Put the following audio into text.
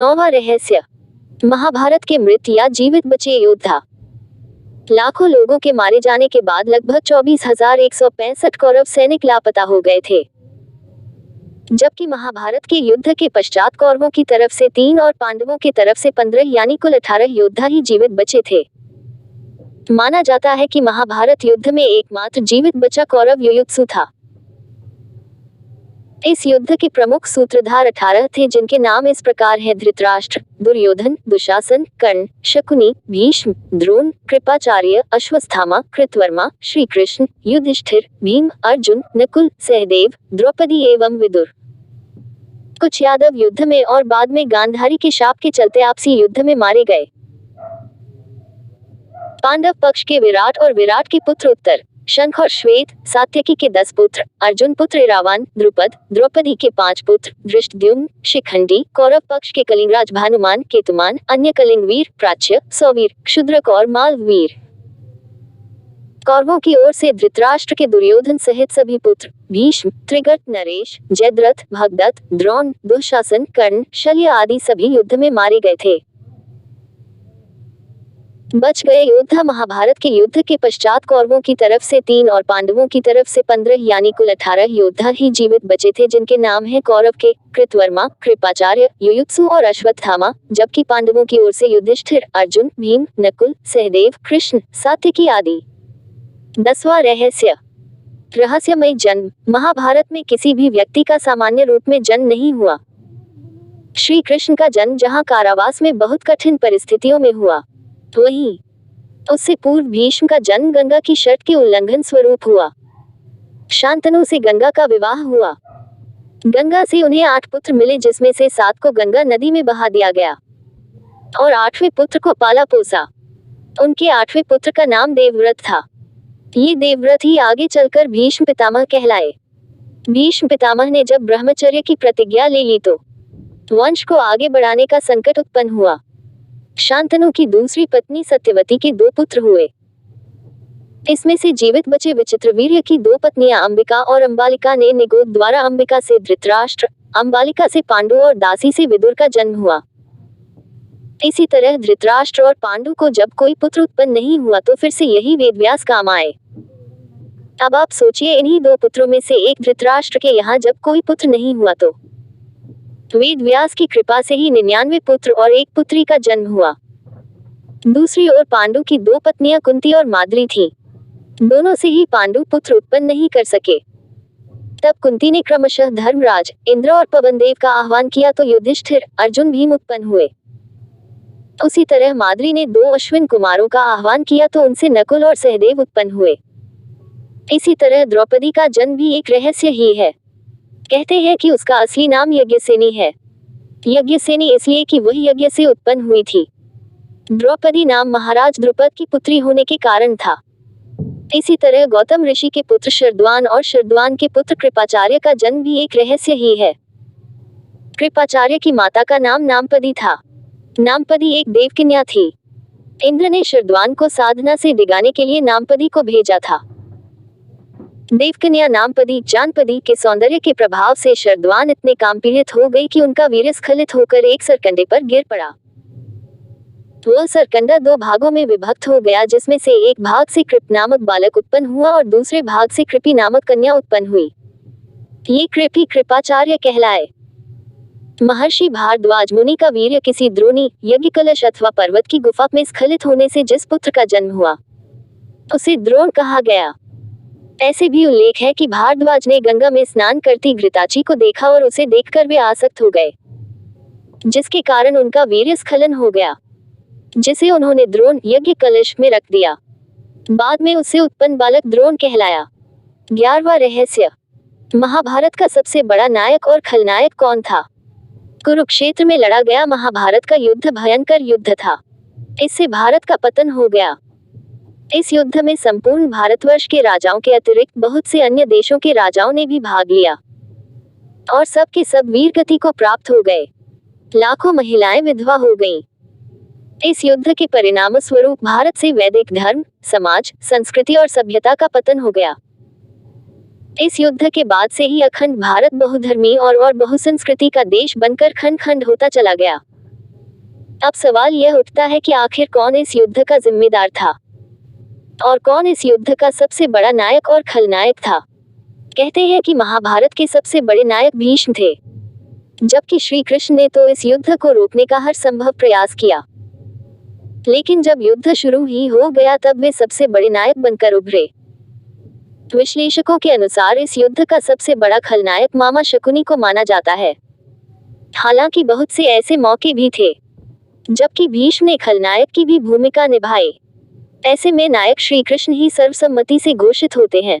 नौवां रहस्य, महाभारत के मृत या जीवित बचे योद्धा। लाखों लोगों के मारे जाने के बाद लगभग 24,165 कौरव सैनिक लापता हो गए थे, जबकि महाभारत के युद्ध के पश्चात कौरवों की तरफ से 3 और पांडवों की तरफ से 15 यानी कुल 18 योद्धा ही जीवित बचे थे। माना जाता है कि महाभारत युद्ध में एकमात्र जीवित बचा कौरव युयुत्सु था। इस युद्ध के प्रमुख सूत्रधार 18 थे, जिनके नाम इस प्रकार हैं: धृतराष्ट्र, दुर्योधन, दुशासन, कर्ण, शकुनी, भीष्म, द्रोण, कृपाचार्य, अश्वत्थामा, कृतवर्मा, श्री कृष्ण, युधिष्ठिर, भीम, अर्जुन, नकुल, सहदेव, द्रौपदी एवं विदुर। कुछ यादव युद्ध में और बाद में गांधारी के शाप के चलते आपसी युद्ध में मारे गए। पांडव पक्ष के विराट और विराट के पुत्र उत्तर, शंख और श्वेत, सात्यकी के 10 पुत्र, अर्जुन पुत्र इरावान, द्रुपद, द्रौपदी के 5 पुत्र, धृष्टद्युम्न, शिखंडी, कौरव पक्ष के कलिंगराज, भानुमान, केतुमान, अन्य कलिंगवीर, प्राच्य, सौवीर, क्षुद्रक और मालवीर। कौरवों की ओर से धृतराष्ट्र के दुर्योधन सहित सभी पुत्र, भीष्म, त्रिगर्त, नरेश, जयद्रथ, भगदत्त, द्रोण, दुःशासन, कर्ण, शल्य आदि सभी युद्ध में मारे गए थे। बच गए योद्धा महाभारत के युद्ध के पश्चात कौरवों की तरफ से 3 और पांडवों की तरफ से 15 यानी कुल 18 योद्धा ही जीवित बचे थे, जिनके नाम हैं कौरव के कृतवर्मा, कृपाचार्य, युयुत्सु और अश्वत्थामा, जबकि पांडवों की ओर से युधिष्ठिर, अर्जुन, भीम, नकुल, सहदेव, कृष्ण, सात्यकी आदि। 10वां रहस्य, रहस्यमय जन्म। महाभारत में किसी भी व्यक्ति का सामान्य रूप में जन्म नहीं हुआ। श्री कृष्ण का जन्म जहाँ कारावास में बहुत कठिन परिस्थितियों में हुआ, वहीं उससे पूर्व भीष्म का जन्म गंगा की शर्त के उल्लंघन स्वरूप हुआ। शांतनु से गंगा का विवाह हुआ। गंगा से उन्हें 8 पुत्र मिले, जिसमें से 7 को गंगा नदी में बहा दिया गया और 8वें पुत्र को पाला पोसा। उनके 8वें पुत्र का नाम देवव्रत था। ये देवव्रत ही आगे चलकर भीष्म पितामह कहलाए। भीष्म पितामह ने जब ब्रह्मचर्य की प्रतिज्ञा ले ली तो वंश को आगे बढ़ाने का संकट उत्पन्न हुआ। शांतनु की दूसरी पत्नी सत्यवती के 2 पुत्र हुए। इसमें से जीवित बचे विचित्रवीर्य की 2 पत्नियां अंबिका और अंबालिका ने निगोद द्वारा अंबिका से धृतराष्ट्र, अंबालिका से पांडु और दासी से विदुर का जन्म हुआ। इसी तरह धृतराष्ट्र और पांडु को जब कोई पुत्र उत्पन्न नहीं हुआ तो फिर से यही वेदव्यास काम आए। अब आप सोचिए, इन्हीं 2 पुत्रों में से एक धृतराष्ट्र के यहाँ जब कोई पुत्र नहीं हुआ तो वेदव्यास की कृपा से ही 99 पुत्र और एक पुत्री का जन्म हुआ। दूसरी ओर पांडु की 2 पत्नियां कुंती और माद्री थीं। दोनों से ही पांडु पुत्र उत्पन्न नहीं कर सके। तब कुंती ने क्रमशः धर्मराज, इंद्र और पवनदेव का आह्वान किया तो युधिष्ठिर, अर्जुन, भीम उत्पन्न हुए। उसी तरह माद्री ने 2 अश्विन कुमारों का आह्वान किया तो उनसे नकुल और सहदेव उत्पन्न हुए। इसी तरह द्रौपदी का जन्म भी एक रहस्य ही है। कहते हैं कि उसका असली नाम यज्ञसेनी है। यज्ञसेनी इसलिए कि वह यज्ञ से उत्पन्न हुई थी। द्रौपदी नाम महाराज द्रुपद की पुत्री होने के कारण था। इसी तरह गौतम ऋषि के पुत्र शरद्वान और शरद्वान के पुत्र कृपाचार्य का जन्म भी एक रहस्य ही है। कृपाचार्य की माता का नाम नामपदी था। नामपदी एक देवकन्या थी। इंद्र ने शरद्वान को साधना से डिगाने के लिए नामपदी को भेजा था। देवकन्या नामपदी जानपदी के सौंदर्य के प्रभाव से शरद्वान इतने कामपीड़ित हो गई कि उनका वीर्य स्खलित होकर एक सरकंडे पर गिर पड़ा। वह सरकंडा 2 भागों में विभक्त हो गया, जिसमें से एक भाग से कृप नामक बालक उत्पन्न हुआ और दूसरे भाग से कृपी नामक कन्या उत्पन्न हुई। ये कृपी कृपाचार्य कहलाए। महर्षि भारद्वाज मुनि का वीर्य किसी द्रोणी, यज्ञ कलश अथवा पर्वत की गुफा में स्खलित होने से जिस पुत्र का जन्म हुआ उसे द्रोण कहा गया। ऐसे भी उल्लेख है कि भारद्वाज ने गंगा में स्नान करती घृताची को देखा और उसे देखकर वे आसक्त हो गए, जिसके कारण उनका वीर्य स्खलन हो गया, जिसे उन्होंने द्रोण यज्ञ कलश में रख दिया। बाद में उससे उत्पन्न बालक द्रोण कहलाया। 11वां रहस्य, महाभारत का सबसे बड़ा नायक और खलनायक कौन था? कुरुक्षेत्र में लड़ा गया महाभारत का युद्ध भयंकर युद्ध था। इससे भारत का पतन हो गया। इस युद्ध में संपूर्ण भारतवर्ष के राजाओं के अतिरिक्त बहुत से अन्य देशों के राजाओं ने भी भाग लिया और सब के सब वीर गति को प्राप्त हो गए। लाखों महिलाएं विधवा हो गईं। इस युद्ध के परिणाम स्वरूप भारत से वैदिक धर्म, समाज, संस्कृति और सभ्यता का पतन हो गया। इस युद्ध के बाद से ही अखंड भारत बहुधर्मी और बहुसंस्कृति का देश बनकर खंड खंड होता चला गया। अब सवाल यह उठता है कि आखिर कौन इस युद्ध का जिम्मेदार था और कौन इस युद्ध का सबसे बड़ा नायक और खलनायक था। कहते हैं कि महाभारत के सबसे बड़े नायक भीष्म थे, जबकि श्री कृष्ण ने तो इस युद्ध को रोकने का हर संभव प्रयास किया। लेकिन जब युद्ध शुरू ही हो गया तब वे सबसे बड़े नायक बनकर उभरे। विश्लेषकों के अनुसार इस युद्ध का सबसे बड़ा खलनायक मामा शकुनी को माना जाता है। हालांकि बहुत से ऐसे मौके भी थे जबकि भीष्म ने खलनायक की भी भूमिका निभाई। ऐसे में नायक श्री कृष्ण ही सर्वसम्मति से घोषित होते हैं।